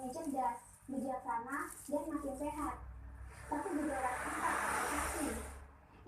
hanya cerdas, bijaksana, dan makin sehat, tapi juga pintar atau sakti.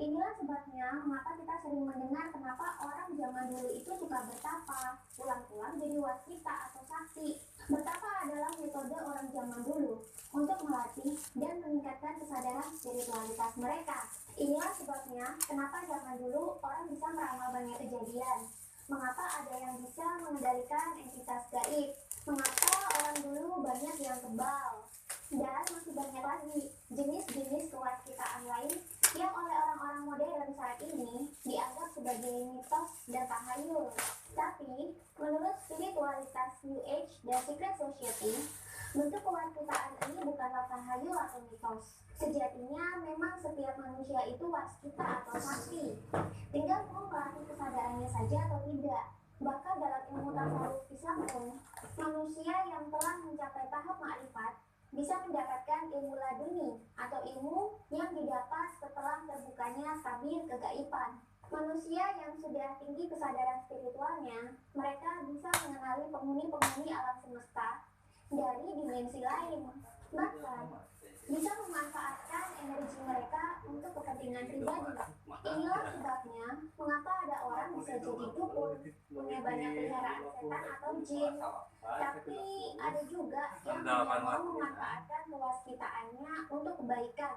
Inilah sebabnya mengapa kita sering mendengar kenapa orang zaman dulu itu suka bertapa, pulang-pulang jadi wasita atau sakti. Bertapa adalah metode orang zaman dulu untuk melatih dan meningkatkan kesadaran spiritualitas mereka. Inilah sebabnya kenapa zaman dulu orang bisa meramal banyak kejadian. Mengapa ada yang bisa mengendalikan entitas gaib? Mengapa orang dulu banyak yang kebal? Dan masih banyak lagi jenis-jenis kewaskitaan lain yang oleh orang-orang modern saat ini dianggap sebagai mitos dan tahayul. Tapi, menurut spiritualitas New Age dan Secret Society, bentuk kewaskitaan ini bukanlah tahayul atau mitos. Sejatinya, memang setiap manusia itu waskita atau sakti. Tinggal mau melatih kesadarannya saja atau tidak. Bahkan dalam ilmu tasawuf Islam pun, manusia yang telah mencapai tahap ma'rifat bisa mendapatkan ilmu laduni atau ilmu yang didapat setelah terbukanya tabir kegaiban. Manusia yang sudah tinggi kesadaran spiritualnya, mereka bisa mengenali penghuni-penghuni alam semesta dari dimensi lain. Bahkan, bisa memanfaatkan energi mereka untuk kepentingan pribadi. Inilah sebabnya mengapa ada orang bisa jadi dukun, punya banyak peliharaan setan atau jin. Tapi ada juga yang tidak mau memanfaatkan kewaskitaannya untuk kebaikan,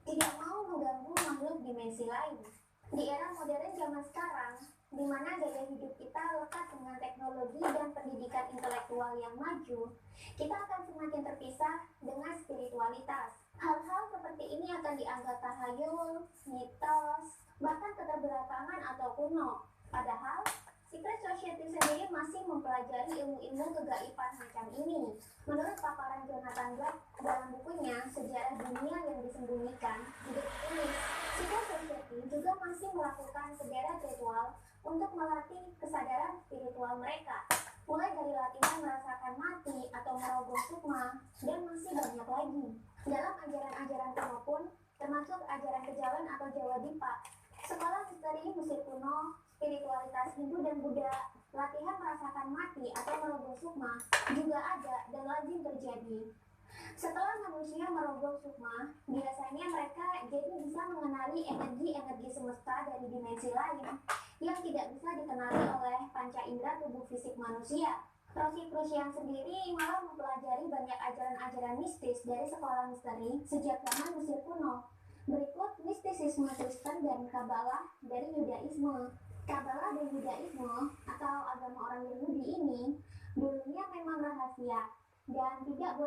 tidak mau mengganggu makhluk dimensi lain. Di era modern zaman sekarang, di mana gaya hidup kita lekat dengan teknologi dan pendidikan intelektual yang maju, kita akan semakin terpisah dengan spiritualitas. Hal-hal seperti ini akan dianggap tahayul, mitos, bahkan keterbelakangan atau kuno. Padahal, Secret Society sendiri masih mempelajari ilmu-ilmu kegaiban macam ini. Menurut paparan Jonathan Black dalam bukunya Sejarah Dunia yang Disembunyikan, juga ditulis, Secret Society juga masih melakukan sederet ritual untuk melatih kesadaran spiritual mereka, mulai dari latihan merasakan mati atau merogoh sukma, dan masih banyak lagi. Dalam ajaran-ajaran kuno pun, termasuk ajaran kejawen atau Jawa Dipa, sekolah misteri Mesir kuno, spiritualitas Hindu dan Buddha, latihan merasakan mati atau merogoh sukma juga ada dan lazim terjadi. Setelah manusia merogoh sukma, biasanya mereka jadi bisa mengenali energi-energi semesta dari dimensi lain yang tidak bisa dikenali oleh panca indera tubuh fisik manusia. Rosicrucian sendiri malah mempelajari banyak ajaran-ajaran mistis dari sekolah misteri sejak zaman Mesir kuno. Berikut mistisisme Kristen dan Kabbalah dari Yudaisme. Kabbalah dan Yudaisme atau agama orang Yahudi ini dulunya memang rahasia dan tidak boleh